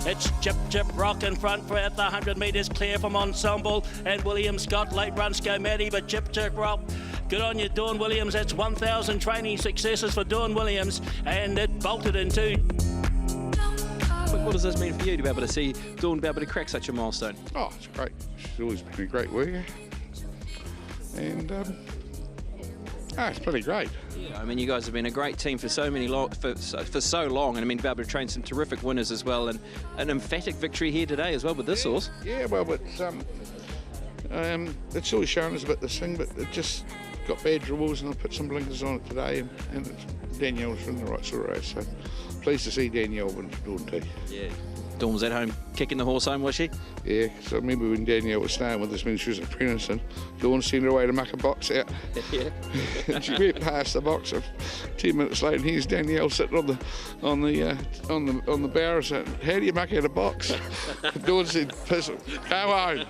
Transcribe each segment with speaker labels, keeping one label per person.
Speaker 1: It's Chip Chip Rock in front for at the 100 metres, clear from Ensemble, and William Scott. Late run Scomatti, but Chip Chip Rock. Good on you, Dawn Williams. That's 1,000 training successes for Dawn Williams, and it bolted in too.
Speaker 2: What does this mean for you to be able to see Dawn be able to crack such a milestone?
Speaker 3: Oh, it's great. She's always been a great worker. And it's pretty great.
Speaker 2: Yeah, I mean, you guys have been a great team for so long, and I mean, to be able to train some terrific winners as well, and an emphatic victory here today as well with this horse.
Speaker 3: Yeah, well, but it's always shown us about this thing, but it just got bad rules, and I put some blinkers on it today, and Danielle's from the right sort of race, so pleased to see Danielle win Dawn too.
Speaker 2: Yeah. Dawn was at home kicking the horse home, was she?
Speaker 3: Yeah, so I remember when Danielle was staying with us when she was at Prenison, Dawn sent her away to muck a box out.
Speaker 2: Yeah.
Speaker 3: And she went past the box, and 10 minutes later, and here's Danielle sitting on the barrow saying, "How do you muck out a box?" Dawn said, "Piss it, go home."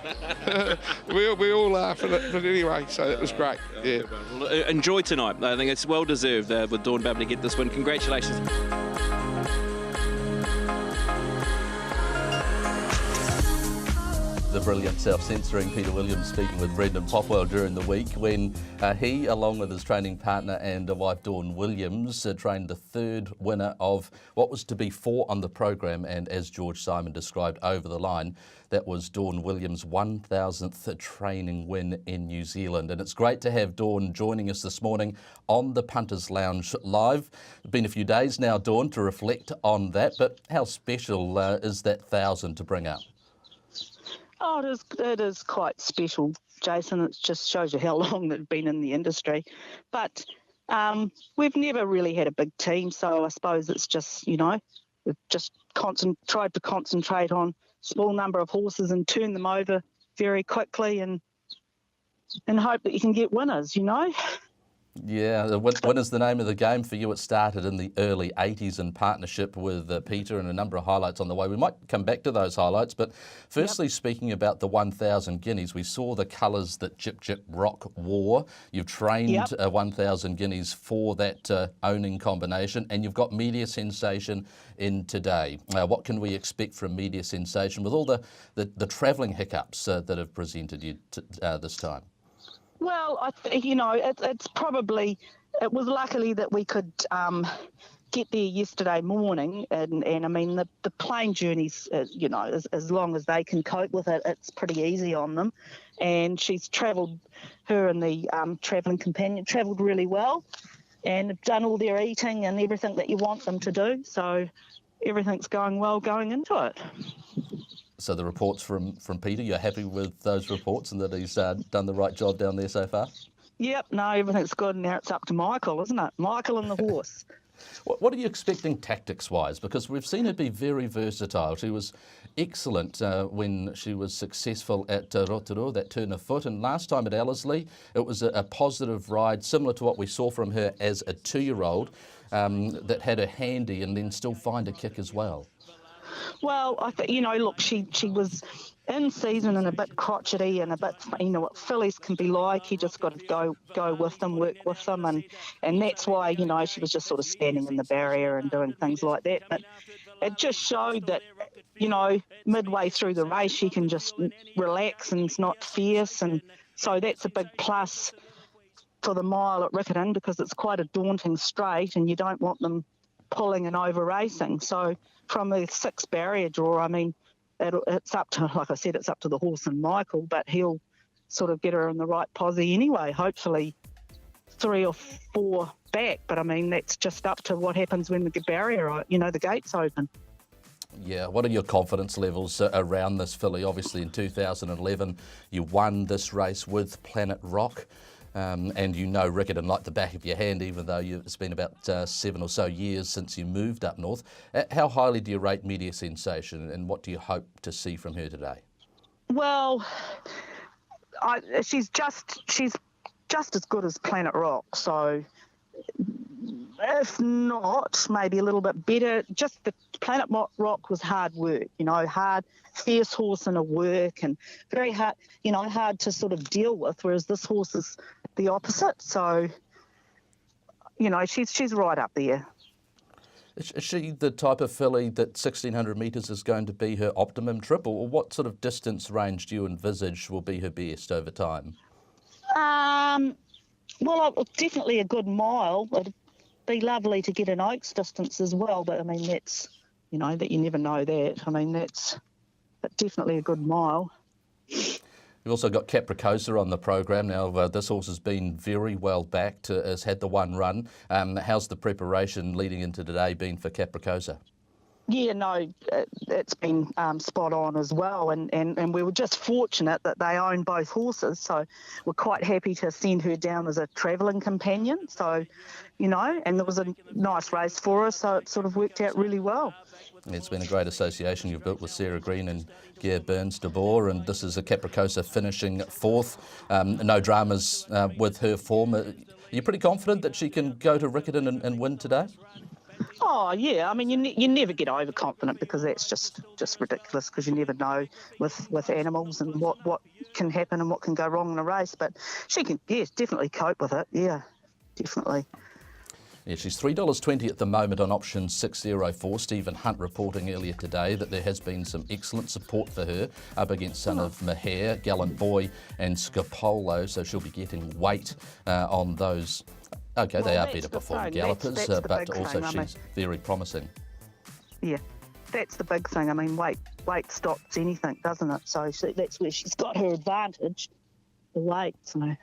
Speaker 3: we all laughed at it, but anyway, so it was great. Yeah.
Speaker 2: Well, enjoy tonight. I think it's well deserved with Dawn being able to get this win. Congratulations.
Speaker 4: The brilliant self-censoring Peter Williams speaking with Brendan Popwell during the week when he, along with his training partner and wife Dawn Williams, trained the third winner of what was to be 4 on the program, and as George Simon described over the line, that was Dawn Williams' 1,000th training win in New Zealand. And it's great to have Dawn joining us this morning on the Punters Lounge Live. It's been a few days now, Dawn, to reflect on that, but how special is that 1,000 to bring up?
Speaker 5: Oh, it is quite special, Jason. It just shows you how long they've been in the industry. But we've never really had a big team, so I suppose it's just, we've just tried to concentrate on small number of horses and turn them over very quickly and hope that you can get winners,
Speaker 4: Yeah, when is the name of the game for you? It started in the early 80s in partnership with Peter, and a number of highlights on the way. We might come back to those highlights, but firstly, Speaking about the 1,000 guineas, we saw the colours that Chip Chip Rock wore. You've trained 1,000 guineas for that owning combination, and you've got Media Sensation in today. What can we expect from Media Sensation with all the travelling hiccups that have presented you this time?
Speaker 5: Well, it was luckily that we could get there yesterday morning, and I mean the plane journeys, as long as they can cope with it, it's pretty easy on them. And she's travelled, her and the travelling companion travelled really well, and have done all their eating and everything that you want them to do. So everything's going well going into it.
Speaker 4: So the reports from Peter, you're happy with those reports and that he's done the right job down there so far?
Speaker 5: Yep, no, everything's good. Now it's up to Michael, isn't it? Michael and the horse.
Speaker 4: What are you expecting tactics-wise? Because we've seen her be very versatile. She was excellent when she was successful at Rotorua, that turn of foot. And last time at Ellerslie, it was a positive ride, similar to what we saw from her as a 2-year-old, that had her handy and then still find a kick as well.
Speaker 5: Well, I think, look, she was in season and a bit crotchety and a bit, what fillies can be like. You just got to go with them, work with them, and that's why, she was just sort of standing in the barrier and doing things like that. But it just showed that, midway through the race, she can just relax and it's not fierce, and so that's a big plus for the mile at Riccarton, because it's quite a daunting straight and you don't want them pulling and over racing. So from the 6 barrier draw, I mean, it's up to, like I said, it's up to the horse and Michael, but he'll sort of get her in the right posse anyway, hopefully 3 or 4 back. But I mean, that's just up to what happens when the barrier, the gates open.
Speaker 4: Yeah, what are your confidence levels around this filly? Obviously in 2011, you won this race with Planet Rock. And Riccarton like the back of your hand, even though it's been about 7 or so years since you moved up north. How highly do you rate Media Sensation, and what do you hope to see from her today?
Speaker 5: Well, she's just as good as Planet Rock, so if not, maybe a little bit better. Just the Planet Rock was hard work, hard, fierce horse in a work, and very hard, hard to sort of deal with, whereas this horse is the opposite. So, she's right up there.
Speaker 4: Is she the type of filly that 1,600 metres is going to be her optimum trip, or what sort of distance range do you envisage will be her best over time?
Speaker 5: Well, definitely a good mile. It'd be lovely to get an Oaks distance as well, but I mean, that's, you know, that you never know that. I mean, that's definitely a good mile.
Speaker 4: We've also got Capricosa on the program now. This horse has been very well backed, has had the one run. How's the preparation leading into today been for Capricosa?
Speaker 5: Yeah, no, it's been spot on as well, and we were just fortunate that they own both horses, so we're quite happy to send her down as a travelling companion. So, you know, and there was a nice race for us, so it sort of worked out really well.
Speaker 4: It's been a great association you've built with Sarah Green and Ger Burns de Boer, and this is a Capricosa finishing fourth. No dramas with her form. Are you pretty confident that she can go to Riccarton and win today?
Speaker 5: Oh, yeah. I mean, you never get overconfident, because that's just ridiculous, because you never know with animals and what can happen and what can go wrong in a race. But she can, yes, definitely cope with it. Yeah, definitely.
Speaker 4: Yeah, she's $3.20 at the moment on option 604. Stephen Hunt reporting earlier today that there has been some excellent support for her up against Son of Maher, Gallant Boy and Scapolo, so she'll be getting weight on those. Okay, they are better performing gallopers, but also she's very promising.
Speaker 5: Yeah, that's the big thing. I mean, weight stops anything, doesn't it? So that's where she's got her advantage, the weight. So.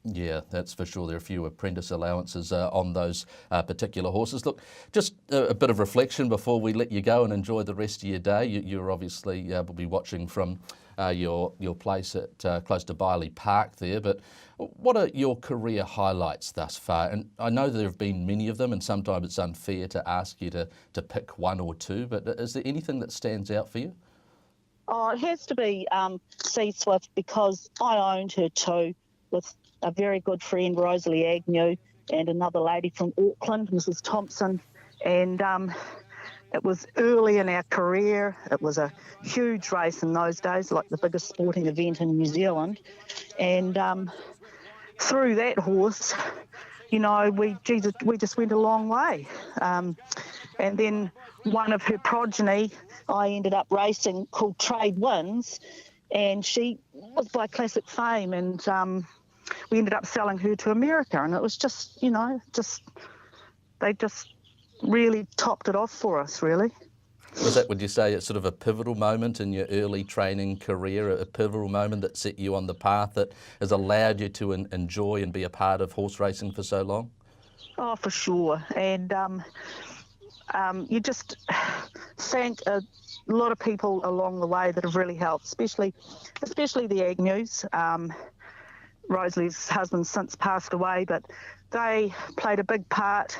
Speaker 4: Yeah, that's for sure. There are a few apprentice allowances on those particular horses. Look, just a bit of reflection before we let you go and enjoy the rest of your day. You're obviously will be watching from your place at close to Biley Park there, but what are your career highlights thus far? And I know there have been many of them, and sometimes it's unfair to ask you to pick one or two, but is there anything that stands out for you?
Speaker 5: Oh, it has to be Sea Swift, because I owned her too, with a very good friend, Rosalie Agnew, and another lady from Auckland, Mrs. Thompson. And it was early in our career. It was a huge race in those days, like the biggest sporting event in New Zealand. And through that horse, you know, we just went a long way. And then one of her progeny, I ended up racing, called Trade Winds, and she was by Classic Fame, and we ended up selling her to America, and it was just, you know, they just really topped it off for us, really.
Speaker 4: Was that, would you say, it's sort of a pivotal moment in your early training career, a pivotal moment that set you on the path that has allowed you to enjoy and be a part of horse racing for so long?
Speaker 5: Oh, for sure. And you just thank a lot of people along the way that have really helped, especially the Agnews. Rosalie's husband since passed away, but they played a big part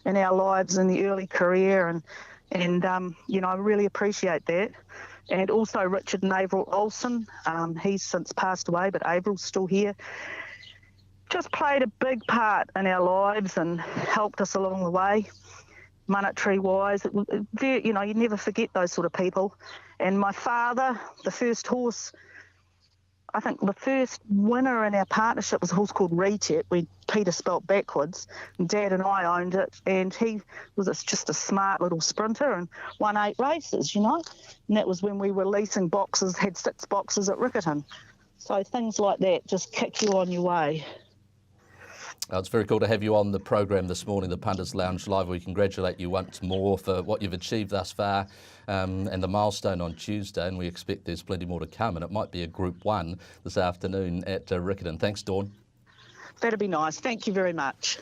Speaker 5: in our lives in the early career, and you know, I really appreciate that. And also Richard and Avril Olsen, he's since passed away, but Avril's still here. Just played a big part in our lives and helped us along the way, monetary-wise. You know, you never forget those sort of people. And my father, the first horse, I think the first winner in our partnership was a horse called Retet, Peter spelt backwards, and Dad and I owned it, and he was just a smart little sprinter and won 8 races, you know, and that was when we were leasing boxes, had 6 boxes at Riccarton. So things like that just kick you on your way.
Speaker 4: It's very cool to have you on the program this morning, the Punters Lounge Live. We congratulate you once more for what you've achieved thus far and the milestone on Tuesday, and we expect there's plenty more to come, and it might be a Group 1 this afternoon at Riccarton. Thanks, Dawn.
Speaker 5: That'd be nice. Thank you very much.